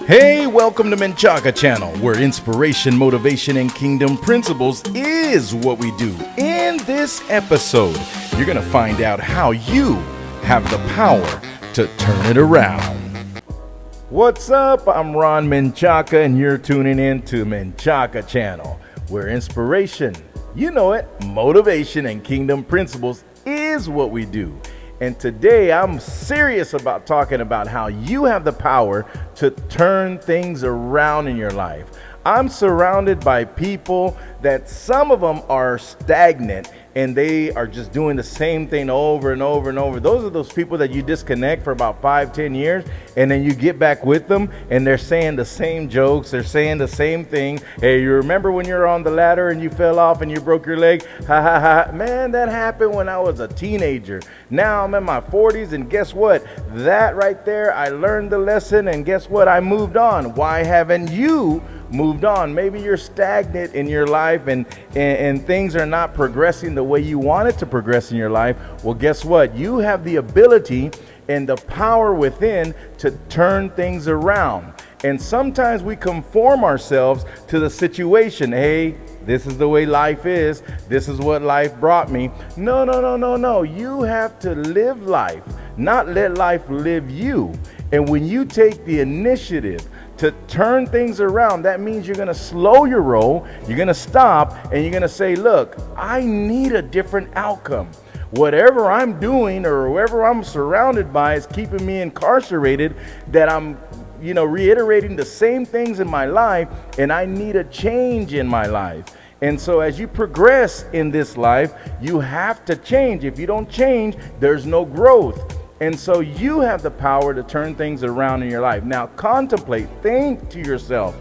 Hey, welcome to MenchacaChannel, where inspiration, motivation, and kingdom principles is what we do. In this episode, you're going to find out how you have the power to turn it around. What's up? I'm Ron Menchaca, and you're tuning in to MenchacaChannel, where inspiration, you know it, motivation, and kingdom principles is what we do. And today I'm serious about talking about how you have the power to turn things around in your life. I'm surrounded by people that some of them are stagnant and they are just doing the same thing over and over and over. Those are those people that you disconnect for about 5-10 years and then you get back with them and they're saying the same jokes, they're saying the same thing. Hey, you remember when you were on the ladder and you fell off and you broke your leg? Ha ha ha. Man, that happened when I was a teenager. Now I'm in my 40s and guess what? That right there, I learned the lesson and guess what? I moved on. Why haven't you moved on? Maybe you're stagnant in your life and things are not progressing the way you want it to progress in your life. Well, guess what? You have the ability and the power within to turn things around. And sometimes we conform ourselves to the situation. Hey, this is the way life is. This is what life brought me. No. You have to live life, not let life live you. And when you take the initiative to turn things around, that means you're going to slow your roll, you're going to stop, and you're going to say, look, I need a different outcome. Whatever I'm doing or whoever I'm surrounded by is keeping me incarcerated, that I'm reiterating the same things in my life, and I need a change in my life. And so as you progress in this life, you have to change. If you don't change, there's no growth. And so you have the power to turn things around in your life. Now contemplate, think to yourself,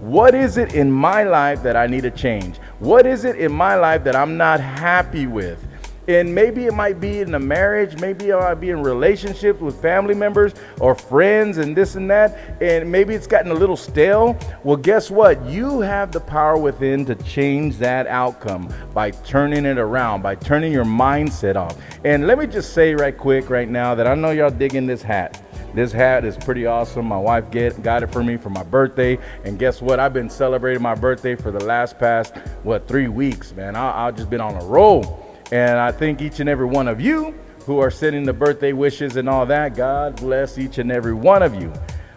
what is it in my life that I need to change? What is it in my life that I'm not happy with? And maybe it might be in a marriage, maybe it might be in relationships with family members or friends and this and that, and maybe it's gotten a little stale. Well, guess what? You have the power within to change that outcome by turning it around, by turning your mindset off. And let me just say right quick right now that I know y'all digging this hat. This hat is pretty awesome. My wife got it for me for my birthday. And guess what? I've been celebrating my birthday for the past 3 weeks, man. I've just been on a roll. And I thank each and every one of you who are sending the birthday wishes and all that. God bless each and every one of you.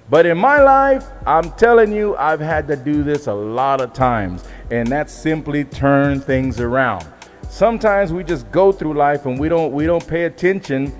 But in my life, I'm telling you, I've had to do this a lot of times. And that's simply turn things around. Sometimes we just go through life and we don't pay attention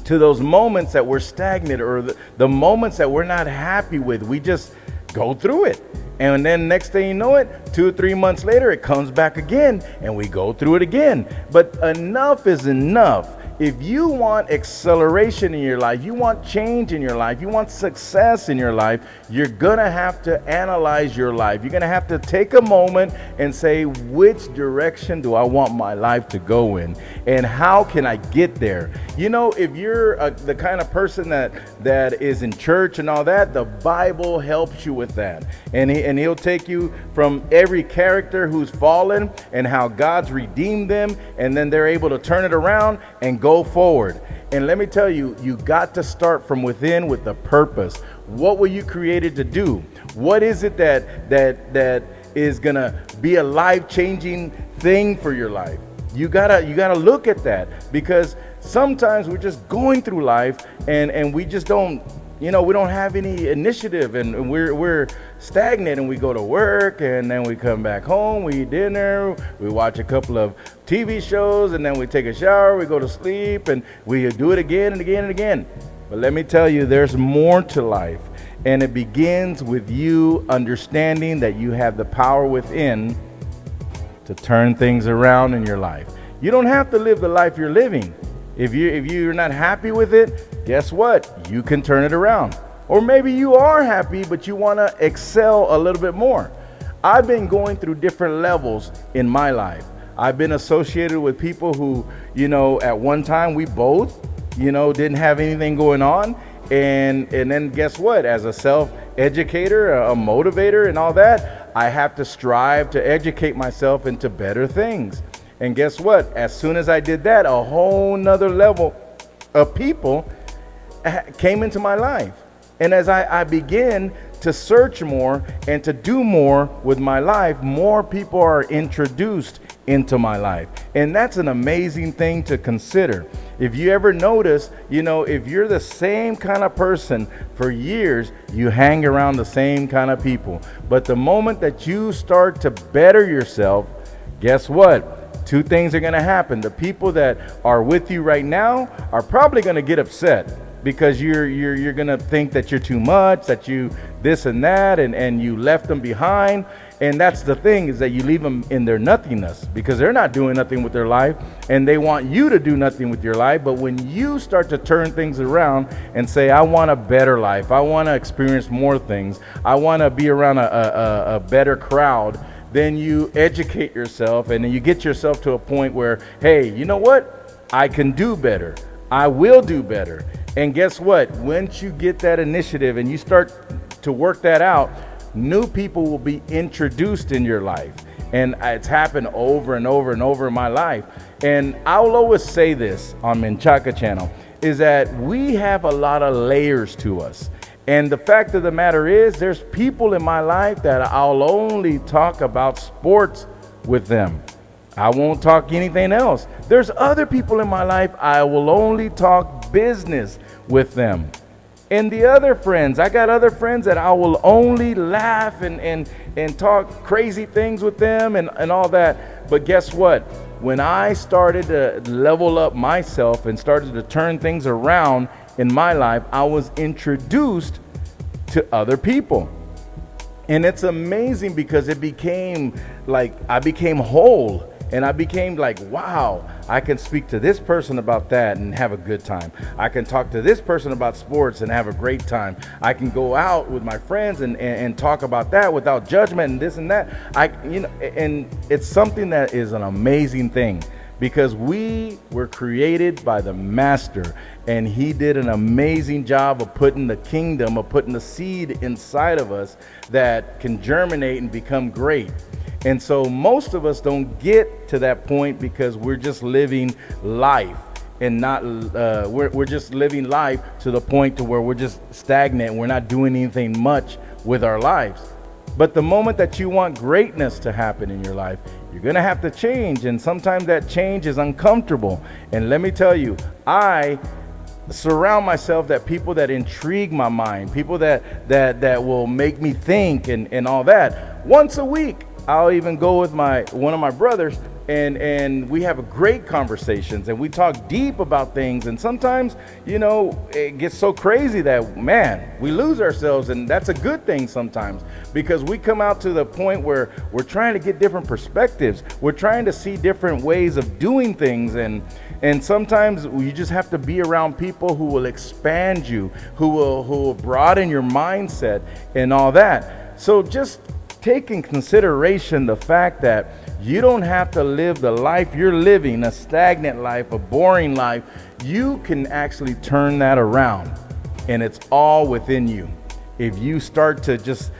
to those moments that we're stagnant or the moments that we're not happy with. We just go through it. And then next thing you know it, 2 or 3 months later, it comes back again and we go through it again. But enough is enough. If you want acceleration in your life, you want change in your life, you want success in your life, you're going to have to analyze your life. You're going to have to take a moment and say, which direction do I want my life to go in? And how can I get there? You know, if you're the kind of person that is in church and all that, the Bible helps you with that. And he'll take you from every character who's fallen and how God's redeemed them, and then they're able to turn it around and go forward. And let me tell you, you got to start from within with a purpose. What were you created to do? What is it that is gonna be a life-changing thing for your life? You gotta look at that, because sometimes we're just going through life and we just don't, we don't have any initiative, and we're stagnant, and we go to work and then we come back home, we eat dinner, we watch a couple of TV shows, and then we take a shower, we go to sleep, and we do it again and again and again. But let me tell you, there's more to life, and it begins with you understanding that you have the power within to turn things around in your life. You don't have to live the life you're living. If you're not happy with it, guess what? You can turn it around. Or maybe you are happy, but you want to excel a little bit more. I've been going through different levels in my life. I've been associated with people who, at one time we both, didn't have anything going on. And then guess what? As a self-educator, a motivator and all that, I have to strive to educate myself into better things. And guess what? As soon as I did that, a whole nother level of people came into my life. And as I began to search more and to do more with my life, more people are introduced into my life. And that's an amazing thing to consider. If you ever notice, if you're the same kind of person for years, you hang around the same kind of people. But the moment that you start to better yourself, guess what? Two things are going to happen. The people that are with you right now are probably going to get upset because you're going to think that you're too much, that you this and that, and you left them behind. And that's the thing, is that you leave them in their nothingness because they're not doing nothing with their life and they want you to do nothing with your life. But when you start to turn things around and say, I want a better life, I want to experience more things, I want to be around a better crowd, then you educate yourself and then you get yourself to a point where, hey, you know what? I can do better. I will do better. And guess what? Once you get that initiative and you start to work that out, new people will be introduced in your life. And it's happened over and over and over in my life. And I'll always say this on Menchaca Channel, is that we have a lot of layers to us. And the fact of the matter is, there's people in my life that I'll only talk about sports with them. I won't talk anything else. There's other people in my life, I will only talk business with them. And the other friends, I got other friends that I will only laugh and talk crazy things with them and all that. But guess what? When I started to level up myself and started to turn things around in my life, I was introduced to other people. And it's amazing because it became like I became whole. And I became like, wow, I can speak to this person about that and have a good time. I can talk to this person about sports and have a great time. I can go out with my friends and talk about that without judgment and this and that. And it's something that is an amazing thing because we were created by the Master, and he did an amazing job of putting the kingdom, of putting the seed inside of us that can germinate and become great. And so most of us don't get to that point because we're just living life and not we're just living life to the point to where we're just stagnant. We're not doing anything much with our lives. But the moment that you want greatness to happen in your life, you're going to have to change. And sometimes that change is uncomfortable. And let me tell you, I surround myself that people that intrigue my mind, people that will make me think and all that. Once a week, I'll even go with one of my brothers and we have great conversations and we talk deep about things. And sometimes, it gets so crazy that, man, we lose ourselves. And that's a good thing sometimes because we come out to the point where we're trying to get different perspectives. We're trying to see different ways of doing things. And sometimes you just have to be around people who will expand you, who will broaden your mindset and all that. So just take in consideration the fact that you don't have to live the life you're living, a stagnant life, a boring life. You can actually turn that around, and it's all within you. If you start to just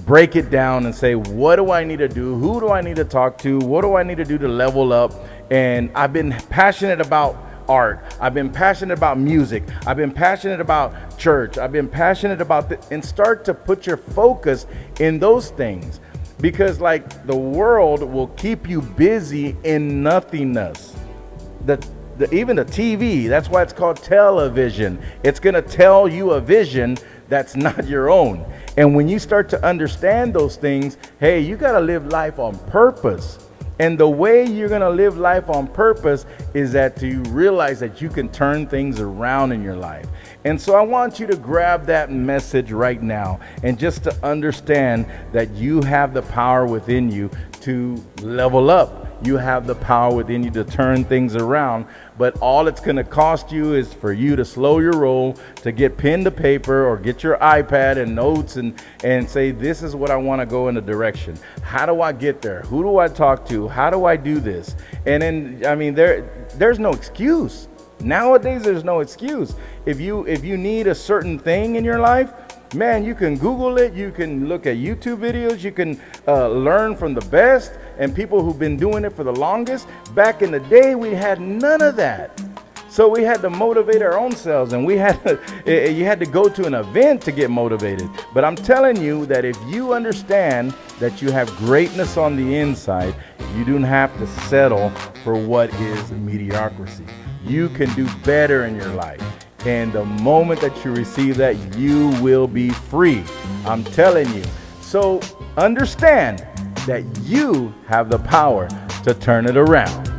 break it down and say, what do I need to do? Who do I need to talk to? What do I need to do to level up? And I've been passionate about art. I've been passionate about music. I've been passionate about church. I've been passionate about and start to put your focus in those things, because like the world will keep you busy in nothingness. Even the TV, that's why it's called television. It's going to tell you a vision that's not your own. And when you start to understand those things, hey, you got to live life on purpose. And the way you're going to live life on purpose is that you realize that you can turn things around in your life. And so I want you to grab that message right now and just to understand that you have the power within you to level up. You have the power within you to turn things around, but all it's going to cost you is for you to slow your roll, to get pen to paper or get your iPad and notes and say, this is what I want to go in a direction. How do I get there? Who do I talk to? How do I do this? And then, there's no excuse. Nowadays, there's no excuse. If you need a certain thing in your life, man, you can Google it. You can look at YouTube videos. You can learn from the best and people who've been doing it for the longest. Back in the day, we had none of that. So we had to motivate our own selves, and you had to go to an event to get motivated. But I'm telling you that if you understand that you have greatness on the inside, you don't have to settle for what is mediocrity. You can do better in your life. And the moment that you receive that, you will be free. I'm telling you. So understand that you have the power to turn it around.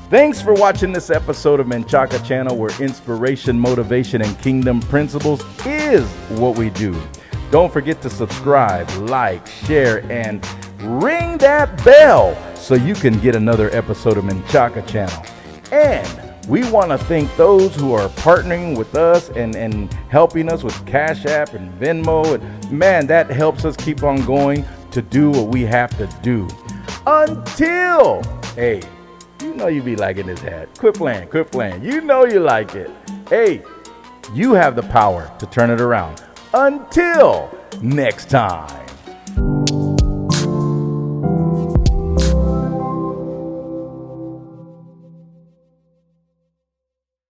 Thanks for watching this episode of MenchacaChannel, where inspiration, motivation, and kingdom principles is what we do. Don't forget to subscribe, like, share, and ring that bell so you can get another episode of MenchacaChannel. And we want to thank those who are partnering with us and helping us with Cash App and Venmo. And man, that helps us keep on going to do what we have to do. Until, hey, you know you be liking this hat. Quit playing. You know you like it. Hey, you have the power to turn it around. Until next time.